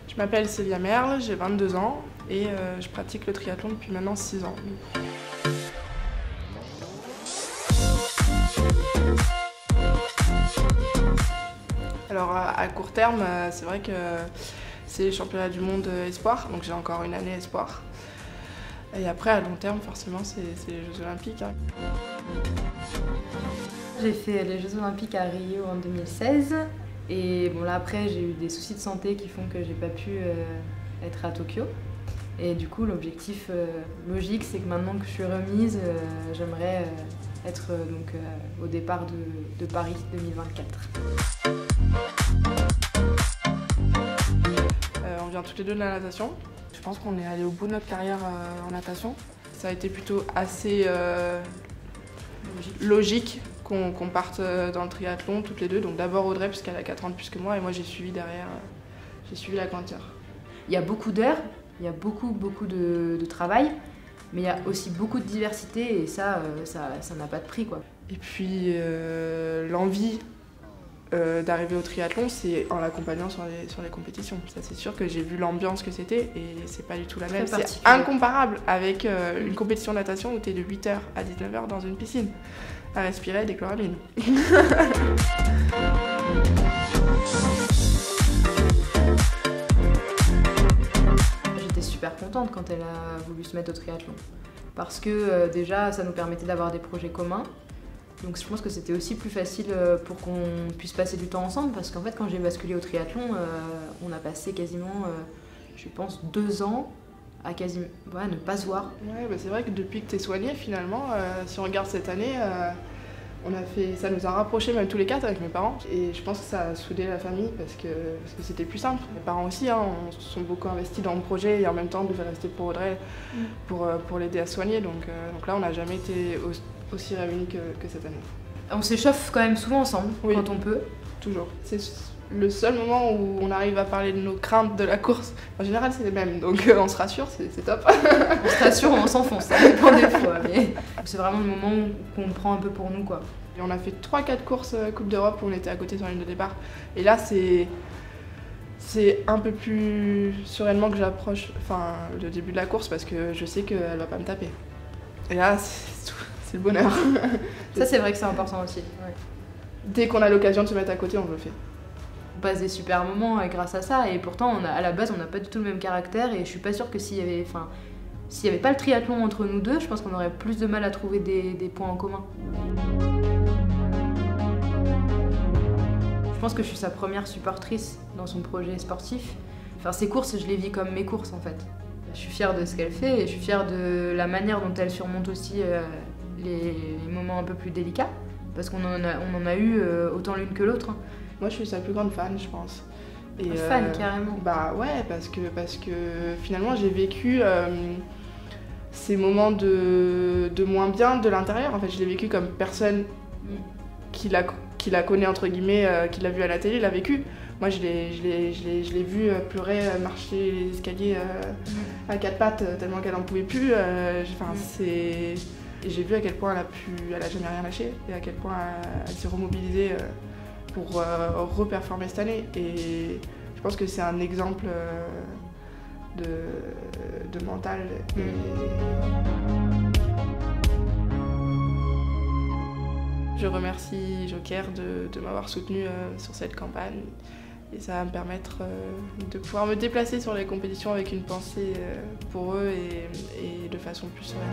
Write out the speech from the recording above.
Je m'appelle Célia Merle, j'ai 22 ans et je pratique le triathlon depuis maintenant 6 ans. Alors à court terme, c'est vrai que c'est les championnats du monde espoir, donc j'ai encore une année espoir. Et après à long terme, forcément, c'est les Jeux Olympiques. J'ai fait les Jeux Olympiques à Rio en 2016 et bon là après j'ai eu des soucis de santé qui font que j'ai pas pu être à Tokyo. Et du coup l'objectif logique c'est que maintenant que je suis remise, j'aimerais être donc, au départ de Paris 2024. On vient toutes les deux de la natation. Je pense qu'on est allé au bout de notre carrière en natation. Ça a été plutôt assez logique qu'on parte dans le triathlon toutes les deux. Donc d'abord Audrey puisqu'elle a 4 ans de plus que moi et moi j'ai suivi derrière, j'ai suivi la quantière. Il y a beaucoup d'heures, il y a beaucoup de travail, mais il y a aussi beaucoup de diversité et ça n'a pas de prix quoi. Et puis l'envie d'arriver au triathlon, c'est en l'accompagnant sur les compétitions. Ça c'est sûr que j'ai vu l'ambiance que c'était et c'est pas du tout la même. C'est incomparable avec une compétition de natation où tu es de 8h à 19h dans une piscine à respirer des chloramines. J'étais super contente quand elle a voulu se mettre au triathlon parce que déjà ça nous permettait d'avoir des projets communs. Donc je pense que c'était aussi plus facile pour qu'on puisse passer du temps ensemble parce qu'en fait quand j'ai basculé au triathlon, on a passé quasiment, je pense, 2 ans à ne pas se voir. Ouais, bah c'est vrai que depuis que tu es soignée finalement, si on regarde cette année, ça nous a rapprochés même tous les 4 avec mes parents et je pense que ça a soudé la famille parce que c'était plus simple. Mes parents aussi sont beaucoup investis dans le projet et en même temps devaient rester pour Audrey pour l'aider à se soigner donc là on n'a jamais été aussi réunis que cette année. On s'échauffe quand même souvent ensemble, oui, quand on peut. Toujours. C'est le seul moment où on arrive à parler de nos craintes de la course. En général, c'est les mêmes, donc on se rassure, c'est top. On se rassure, on s'enfonce, ça dépend des fois, mais c'est vraiment le moment qu'on prend un peu pour nous, quoi. Et on a fait 3-4 courses Coupe d'Europe où on était à côté sur la ligne de départ. Et là, c'est un peu plus sereinement que j'approche le début de la course parce que je sais qu'elle va pas me taper. Et là, c'est le bonheur. Ça, c'est vrai que c'est important aussi. Ouais. Dès qu'on a l'occasion de se mettre à côté, on le fait. On passe des super moments grâce à ça et pourtant, à la base, on n'a pas du tout le même caractère et je suis pas sûre que s'il y avait pas le triathlon entre nous deux, je pense qu'on aurait plus de mal à trouver des points en commun. Je pense que je suis sa première supportrice dans son projet sportif. Enfin, ses courses, je les vis comme mes courses en fait. Je suis fière de ce qu'elle fait et je suis fière de la manière dont elle surmonte aussi les moments un peu plus délicats parce qu'on en a eu autant l'une que l'autre. Moi je suis sa plus grande fan je pense. Et fan carrément. Bah ouais parce que finalement j'ai vécu ces moments de moins bien de l'intérieur. En fait je l'ai vécu comme personne qui la connaît entre guillemets, qui l'a vu à la télé, l'a vécu. Moi je l'ai vu pleurer, marcher les escaliers à 4 pattes tellement qu'elle n'en pouvait plus. Et j'ai vu à quel point elle a jamais rien lâché et à quel point elle s'est remobilisée pour reperformer cette année. Et je pense que c'est un exemple de mental. Je remercie Joker de m'avoir soutenue sur cette campagne et ça va me permettre de pouvoir me déplacer sur les compétitions avec une pensée pour eux et de façon plus sereine.